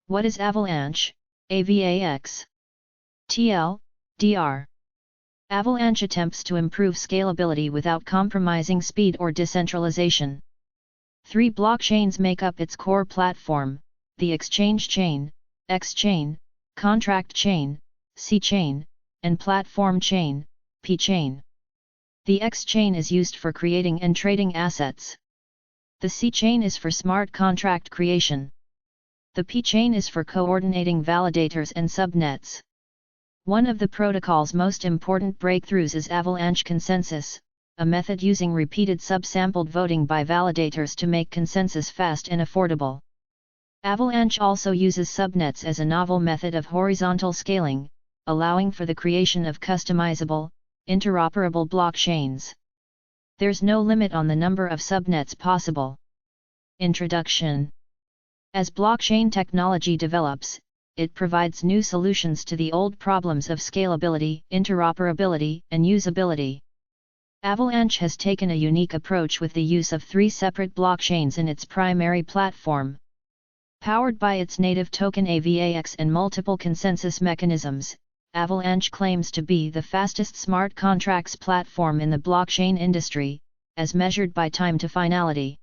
What is Avalanche, AVAX? TL, DR. Avalanche attempts to improve scalability without compromising speed or decentralization. 3 blockchains make up its core platform: the exchange chain, X chain, contract chain, C chain, and platform chain, P chain. The X chain is used for creating and trading assets. The C chain is for smart contract creation. The P chain is for coordinating validators and subnets. One of the protocol's most important breakthroughs is Avalanche consensus, a method using repeated subsampled voting by validators to make consensus fast and affordable. Avalanche also uses subnets as a novel method of horizontal scaling, allowing for the creation of customizable, interoperable blockchains. There's no limit on the number of subnets possible. Introduction. As blockchain technology develops, it provides new solutions to the old problems of scalability, interoperability, and usability. Avalanche has taken a unique approach with the use of 3 separate blockchains in its primary platform. Powered by its native token AVAX and multiple consensus mechanisms, Avalanche claims to be the fastest smart contracts platform in the blockchain industry, as measured by time to finality.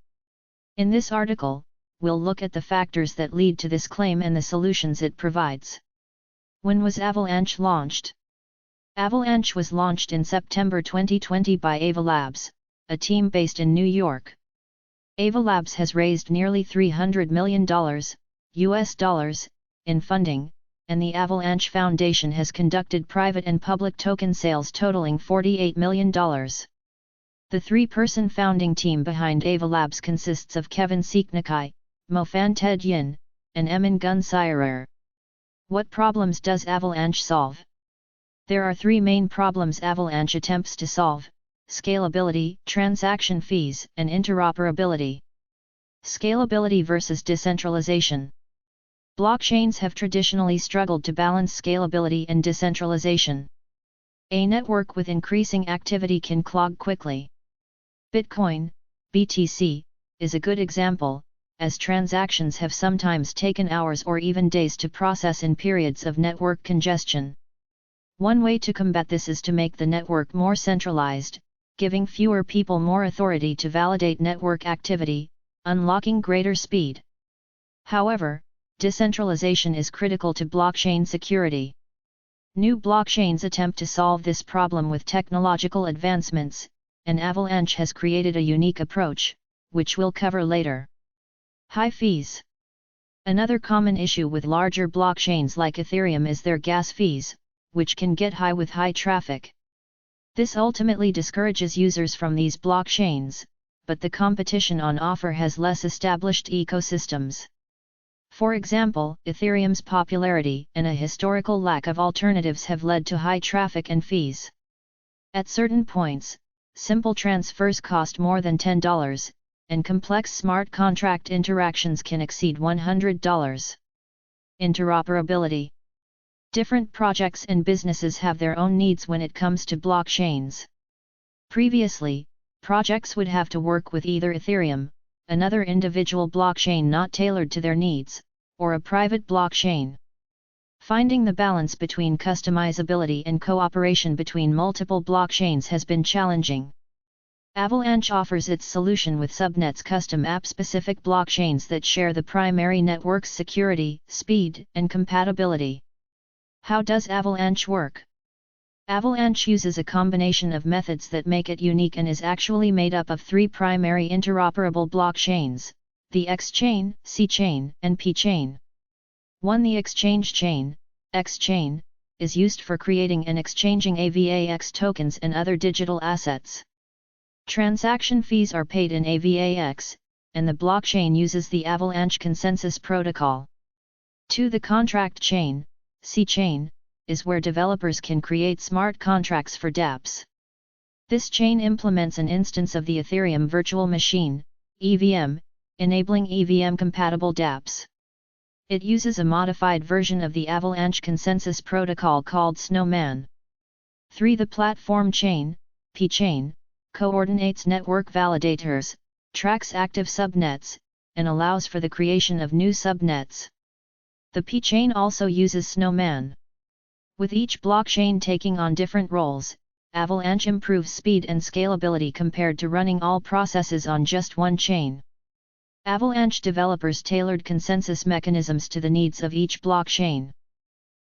In this article, we'll look at the factors that lead to this claim and the solutions it provides. When was Avalanche launched? Avalanche was launched in September 2020 by AVALabs, a team based in New York. AVALabs has raised nearly $300 million US in funding, and the Avalanche Foundation has conducted private and public token sales totaling $48 million. The 3-person founding team behind AVALabs consists of Kevin Sieknikai, Mofan Ted Yin, and Emin Gunsirer. What problems does Avalanche solve? There are 3 main problems Avalanche attempts to solve: scalability, transaction fees, and interoperability. Scalability versus decentralization. Blockchains have traditionally struggled to balance scalability and decentralization. A network with increasing activity can clog quickly. Bitcoin, BTC, is a good example, as transactions have sometimes taken hours or even days to process in periods of network congestion. One way to combat this is to make the network more centralized, giving fewer people more authority to validate network activity, unlocking greater speed. However, decentralization is critical to blockchain security. New blockchains attempt to solve this problem with technological advancements, and Avalanche has created a unique approach, which we'll cover later. High fees. Another common issue with larger blockchains like Ethereum is their gas fees, which can get high with high traffic. This ultimately discourages users from these blockchains, but the competition on offer has less established ecosystems. For example, Ethereum's popularity and a historical lack of alternatives have led to high traffic and fees. At certain points, simple transfers cost more than $10, and complex smart contract interactions can exceed $100. Interoperability. Different projects and businesses have their own needs when it comes to blockchains. Previously, projects would have to work with either Ethereum, another individual blockchain not tailored to their needs, or a private blockchain. Finding the balance between customizability and cooperation between multiple blockchains has been challenging. Avalanche offers its solution with subnets custom app-specific blockchains that share the primary network's security, speed, and compatibility. How does Avalanche work? Avalanche uses a combination of methods that make it unique and is actually made up of 3 primary interoperable blockchains: the X chain, C chain, and P chain. 1. The exchange chain, X chain, is used for creating and exchanging AVAX tokens and other digital assets. Transaction fees are paid in AVAX, and the blockchain uses the Avalanche consensus protocol. 2. The contract chain, C chain, is where developers can create smart contracts for dApps. This chain implements an instance of the Ethereum virtual machine, EVM, enabling EVM-compatible dApps. It uses a modified version of the Avalanche consensus protocol called Snowman. 3. The platform chain, P chain, coordinates network validators, tracks active subnets, and allows for the creation of new subnets. The P-chain also uses Snowman. With each blockchain taking on different roles, Avalanche improves speed and scalability compared to running all processes on just one chain. Avalanche developers tailored consensus mechanisms to the needs of each blockchain.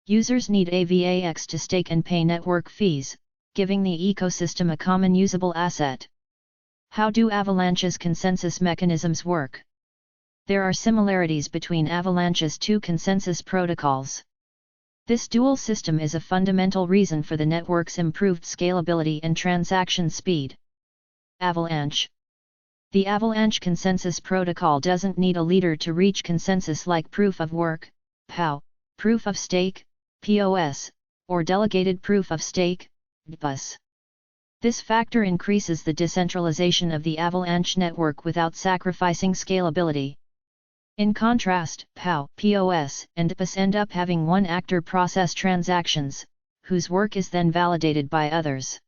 Users need AVAX to stake and pay network fees, giving the ecosystem a common usable asset. How do Avalanche's consensus mechanisms work? There are similarities between Avalanche's two consensus protocols. This dual system is a fundamental reason for the network's improved scalability and transaction speed. Avalanche. The Avalanche consensus protocol doesn't need a leader to reach consensus like proof of work, POW, proof of stake, POS, or delegated proof of stake, DPoS. This factor increases the decentralization of the Avalanche network without sacrificing scalability. In contrast, POW, POS, and DPoS end up having one actor process transactions, whose work is then validated by others.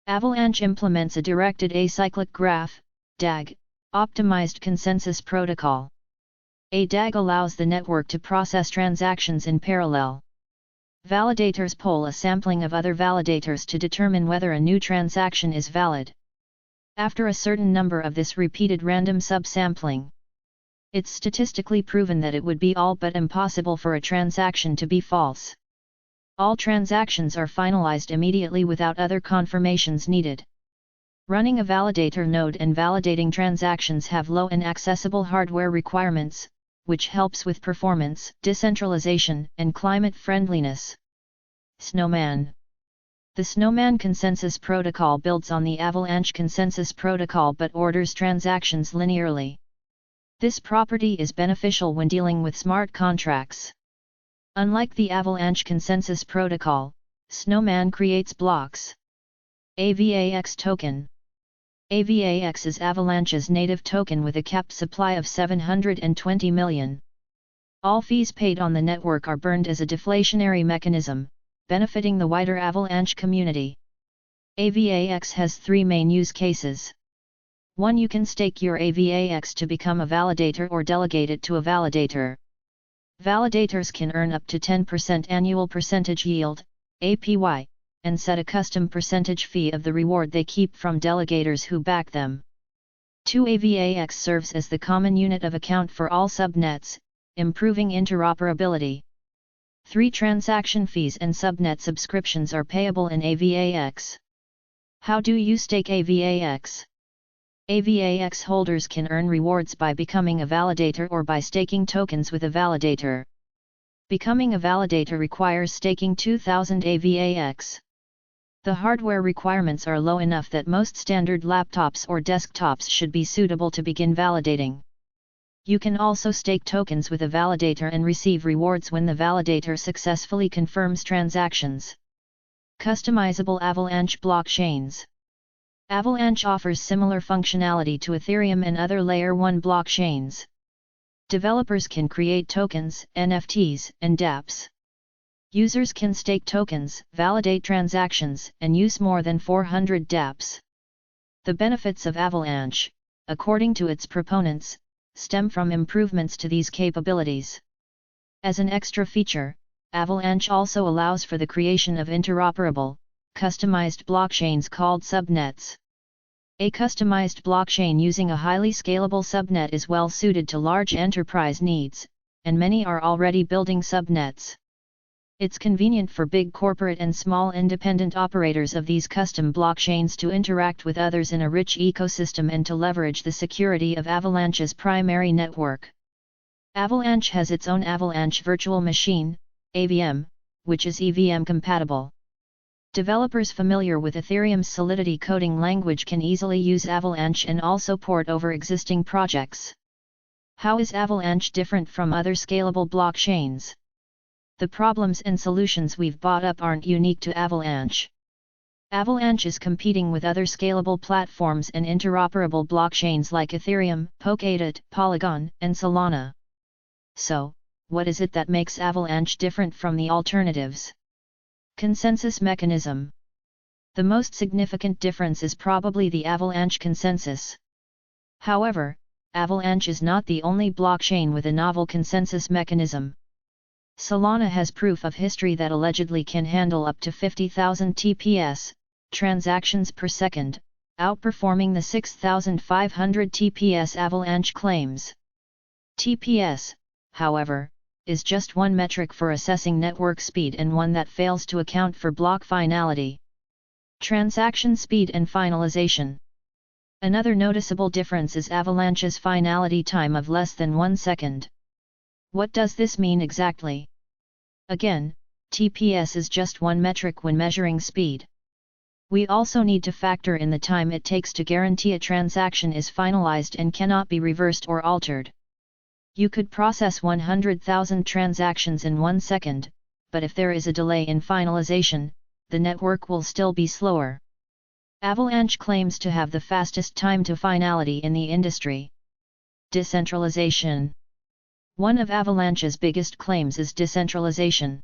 Avalanche implements a directed acyclic graph, DAG, optimized consensus protocol. A DAG allows the network to process transactions in parallel. Validators poll a sampling of other validators to determine whether a new transaction is valid. After a certain number of this repeated random subsampling, it's statistically proven that it would be all but impossible for a transaction to be false. All transactions are finalized immediately without other confirmations needed. Running a validator node and validating transactions have low and accessible hardware requirements, which helps with performance, decentralization, and climate friendliness. Snowman. The Snowman consensus protocol builds on the Avalanche consensus protocol but orders transactions linearly. This property is beneficial when dealing with smart contracts. Unlike the Avalanche consensus protocol, Snowman creates blocks. AVAX token. AVAX is Avalanche's native token with a capped supply of 720 million. All fees paid on the network are burned as a deflationary mechanism, benefiting the wider Avalanche community. AVAX has three main use cases. 1. You can stake your AVAX to become a validator or delegate it to a validator. Validators can earn up to 10% annual percentage yield, APY, and set a custom percentage fee of the reward they keep from delegators who back them. 2. AVAX serves as the common unit of account for all subnets, improving interoperability. 3. Transaction fees and subnet subscriptions are payable in AVAX. How do you stake AVAX? AVAX holders can earn rewards by becoming a validator or by staking tokens with a validator. Becoming a validator requires staking 2000 AVAX. The hardware requirements are low enough that most standard laptops or desktops should be suitable to begin validating. You can also stake tokens with a validator and receive rewards when the validator successfully confirms transactions. Customizable Avalanche blockchains. Avalanche offers similar functionality to Ethereum and other Layer 1 blockchains. Developers can create tokens, NFTs, and dApps. Users can stake tokens, validate transactions, and use more than 400 dApps. The benefits of Avalanche, according to its proponents, stem from improvements to these capabilities. As an extra feature, Avalanche also allows for the creation of interoperable, customized blockchains called subnets. A customized blockchain using a highly scalable subnet is well suited to large enterprise needs, and many are already building subnets. It's convenient for big corporate and small independent operators of these custom blockchains to interact with others in a rich ecosystem and to leverage the security of Avalanche's primary network. Avalanche has its own Avalanche Virtual Machine, AVM, which is EVM compatible. Developers familiar with Ethereum's Solidity coding language can easily use Avalanche and also port over existing projects. How is Avalanche different from other scalable blockchains? The problems and solutions we've brought up aren't unique to Avalanche. Avalanche is competing with other scalable platforms and interoperable blockchains like Ethereum, Polkadot, Polygon, and Solana. So, what is it that makes Avalanche different from the alternatives? Consensus mechanism. The most significant difference is probably the Avalanche consensus. However, Avalanche is not the only blockchain with a novel consensus mechanism. Solana has proof of history that allegedly can handle up to 50,000 TPS, transactions per second, outperforming the 6,500 TPS Avalanche claims. TPS, however, is just one metric for assessing network speed and one that fails to account for block finality, transaction speed and finalization. Another noticeable difference is Avalanche's finality time of less than 1 second. What does this mean exactly? Again, TPS is just one metric when measuring speed. We also need to factor in the time it takes to guarantee a transaction is finalized and cannot be reversed or altered. You could process 100,000 transactions in 1 second, but if there is a delay in finalization, the network will still be slower. Avalanche claims to have the fastest time to finality in the industry. Decentralization. One of Avalanche's biggest claims is decentralization.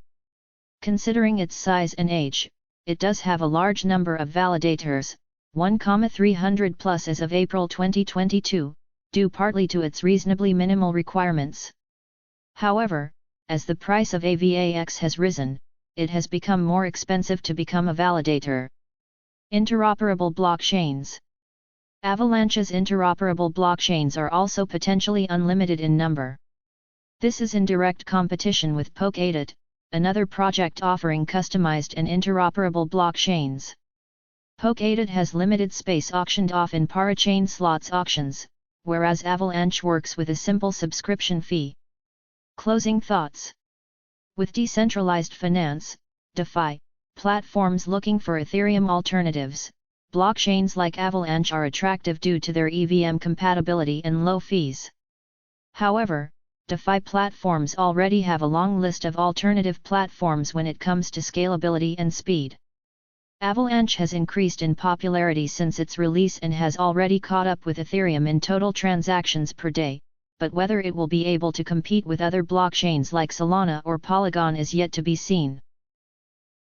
Considering its size and age, it does have a large number of validators, 1,300 plus as of April 2022, due partly to its reasonably minimal requirements. However, as the price of AVAX has risen, it has become more expensive to become a validator. Interoperable blockchains. Avalanche's interoperable blockchains are also potentially unlimited in number. This is in direct competition with Polkadot, another project offering customized and interoperable blockchains. Polkadot has limited space auctioned off in parachain slots auctions, whereas Avalanche works with a simple subscription fee. Closing thoughts. With decentralized finance, DeFi, platforms looking for Ethereum alternatives, blockchains like Avalanche are attractive due to their EVM compatibility and low fees. However, DeFi platforms already have a long list of alternative platforms when it comes to scalability and speed. Avalanche has increased in popularity since its release and has already caught up with Ethereum in total transactions per day, but whether it will be able to compete with other blockchains like Solana or Polygon is yet to be seen.